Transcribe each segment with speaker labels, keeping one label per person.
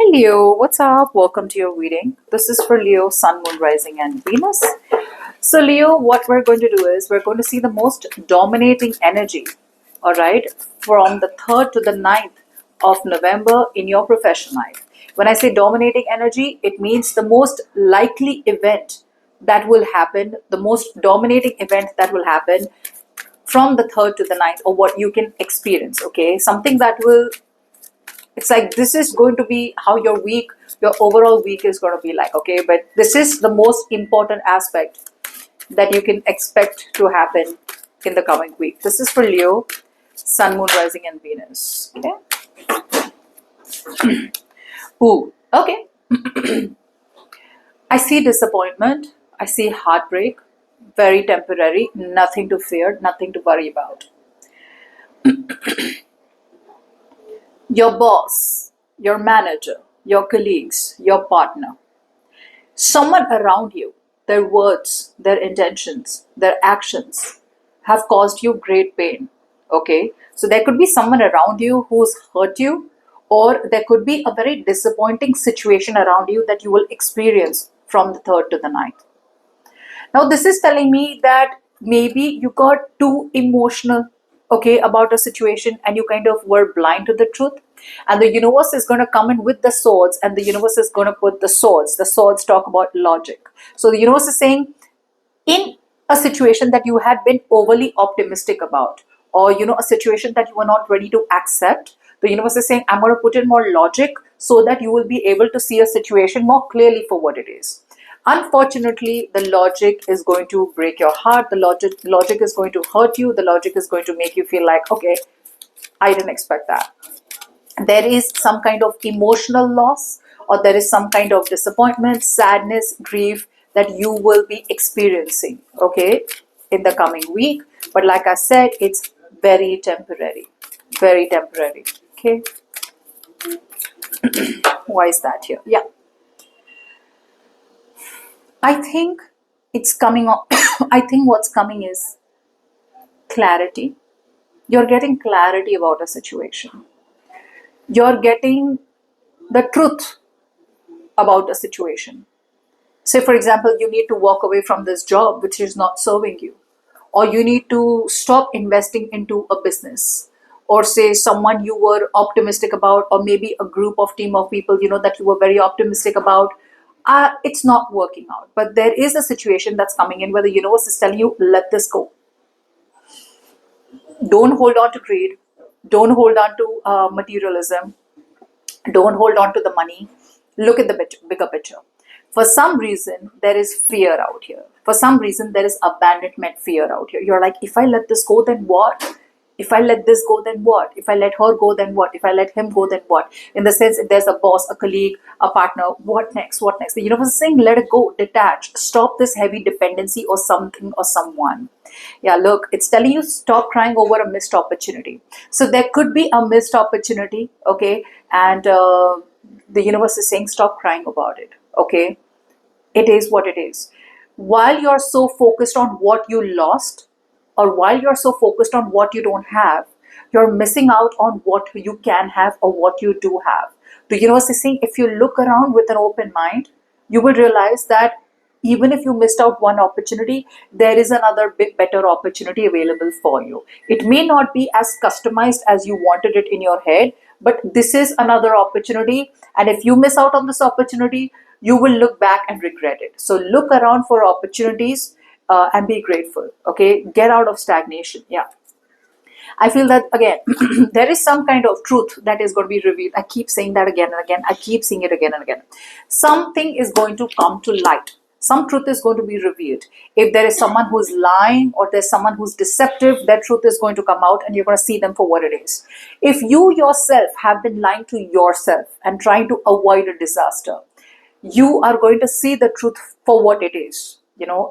Speaker 1: Hi Leo, what's up? Welcome to your reading. This is for Leo, Sun, Moon, Rising, and Venus. So, Leo, what we're going to do is we're going to see the most dominating energy, all right, from the 3rd to the 9th of November in your professional life. When I say dominating energy, it means the most likely event that will happen, the most dominating event that will happen from the 3rd to the 9th, or what you can experience, okay? Something that will, it's like this is going to be how your overall week is going to be like, okay? But this is the most important aspect that you can expect to happen in the coming week. This is for Leo, Sun, Moon, Rising, and Venus. Okay. Ooh, okay. I see disappointment. I see heartbreak. Very temporary. Nothing to fear. Nothing to worry about. Your boss, your manager, your colleagues, your partner, someone around you, their words, their intentions, their actions have caused you great pain. Okay, so there could be someone around you who's hurt you, or there could be a very disappointing situation around you that you will experience from the 3rd to the 9th. Now, this is telling me that maybe you got too emotional, okay, about a situation, and you kind of were blind to the truth. And the universe is going to come in with the swords, and the universe is going to put the swords. The swords talk about logic. So the universe is saying, in a situation that you had been overly optimistic about, or a situation that you were not ready to accept, the universe is saying, I'm going to put in more logic so that you will be able to see a situation more clearly for what it is. Unfortunately, the logic is going to break your heart. The logic is going to hurt you. The logic is going to make you feel like, okay, I didn't expect that. There is some kind of emotional loss, or there is some kind of disappointment, sadness, grief that you will be experiencing, okay, in the coming week. But like I said, it's very temporary. Very temporary. Okay. Why is that here? Yeah. I think it's coming on. I think what's coming is clarity. You're getting clarity about a situation. You're getting the truth about a situation. Say, for example, you need to walk away from this job which is not serving you, or you need to stop investing into a business, or say someone you were optimistic about, or maybe a group of team of people that you were very optimistic about. It's not working out, but there is a situation that's coming in where the universe is telling you, let this go. Don't hold on to greed. Don't hold on to materialism. Don't hold on to the money. Look at the bigger picture. For some reason, there is fear out here. For some reason, there is abandonment fear out here. You're like, if I let this go, then what? If I let this go, then what? If I let her go, then what? If I let him go, then what? In the sense, if there's a boss, a colleague, a partner, what next? What next? The universe is saying, let it go, detach, stop this heavy dependency or something or someone. Yeah, look, it's telling you, stop crying over a missed opportunity. So there could be a missed opportunity, okay? And the universe is saying, stop crying about it, okay? It is what it is. While you're so focused on what you lost, or while you're so focused on what you don't have, you're missing out on what you can have or what you do have. The universe is saying, if you look around with an open mind, you will realize that even if you missed out one opportunity, there is another bit better opportunity available for you. It may not be as customized as you wanted it in your head, but this is another opportunity. And if you miss out on this opportunity, you will look back and regret it. So look around for opportunities, and be grateful. Okay, get out of stagnation. Yeah. I feel that again, there is some kind of truth that is going to be revealed. I keep saying that again and again. I keep seeing it again and again. Something is going to come to light. Some truth is going to be revealed. If there is someone who's lying, or there's someone who's deceptive, that truth is going to come out and you're going to see them for what it is. If you yourself have been lying to yourself and trying to avoid a disaster, you are going to see the truth for what it is.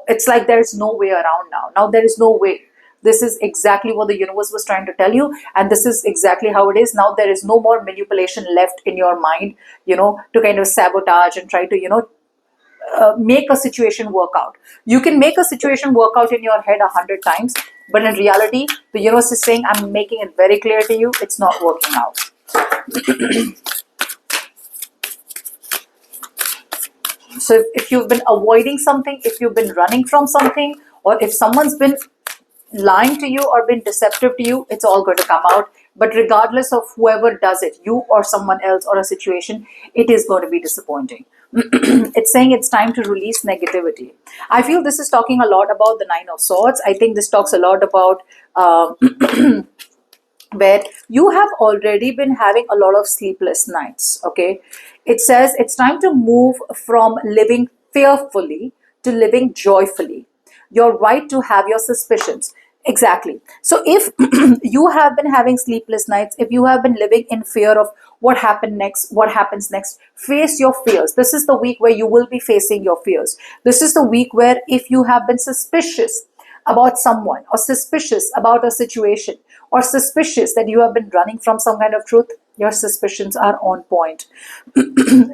Speaker 1: It's like there's no way around now. Now there is no way. This is exactly what the universe was trying to tell you, and this is exactly how it is. Now there is no more manipulation left in your mind, to kind of sabotage and try to, make a situation work out. You can make a situation work out in your head 100 times, but in reality, the universe is saying, I'm making it very clear to you, it's not working out. So if you've been avoiding something, if you've been running from something, or if someone's been lying to you or been deceptive to you, it's all going to come out. But regardless of whoever does it, you or someone else or a situation, it is going to be disappointing. It's saying it's time to release negativity. I feel this is talking a lot about the Nine of Swords. I think this talks a lot about where you have already been having a lot of sleepless nights. Okay, it says it's time to move from living fearfully to living joyfully. You're right to have your suspicions. Exactly. So if you have been having sleepless nights, if you have been living in fear of what happened next, what happens next, face your fears. This is the week where you will be facing your fears. This is the week where if you have been suspicious about someone, or suspicious about a situation, or suspicious that you have been running from some kind of truth, your suspicions are on point.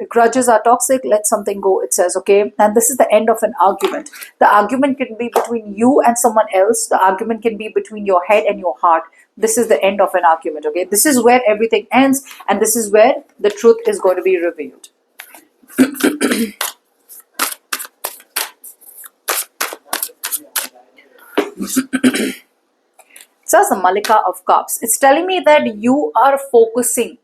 Speaker 1: Grudges are toxic, let something go, it says. Okay, and this is the end of an argument. The argument can be between you and someone else. The argument can be between your head and your heart. This is the end of an argument. Okay, this is where everything ends, and this is where the truth is going to be revealed. Says the Malika of Cups. It's telling me that you are focusing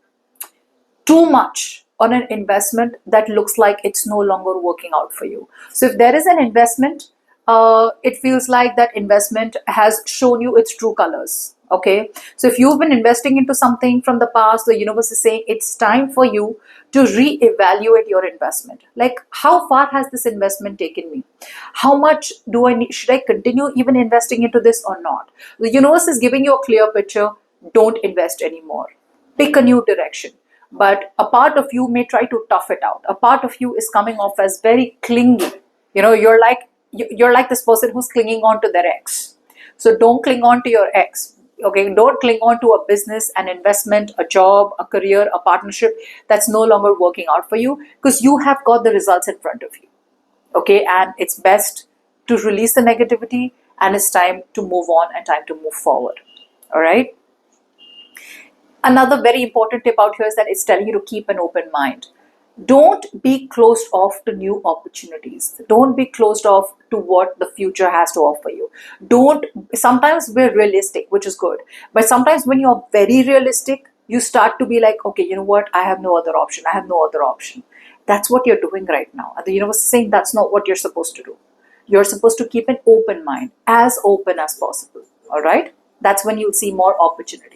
Speaker 1: too much on an investment that looks like it's no longer working out for you. So if there is an investment, it feels like that investment has shown you its true colors. Okay, so if you've been investing into something from the past, the universe is saying it's time for you to reevaluate your investment. Like, how far has this investment taken me? How much do I need? Should I continue even investing into this or not? The universe is giving you a clear picture. Don't invest anymore. Pick a new direction. But a part of you may try to tough it out. A part of you is coming off as very clingy. You're like this person who's clinging on to their ex. So don't cling on to your ex. Okay, don't cling on to a business, an investment, a job, a career, a partnership that's no longer working out for you, because you have got the results in front of you. Okay, and it's best to release the negativity, and it's time to move on and time to move forward. All right. Another very important tip out here is that it's telling you to keep an open mind. Don't be closed off to new opportunities. Don't be closed off to what the future has to offer you. Sometimes we're realistic, which is good. But sometimes when you're very realistic, you start to be like, okay, you know what? I have no other option. I have no other option. That's what you're doing right now. And the universe is saying that's not what you're supposed to do. You're supposed to keep an open mind, as open as possible. All right? That's when you'll see more opportunities.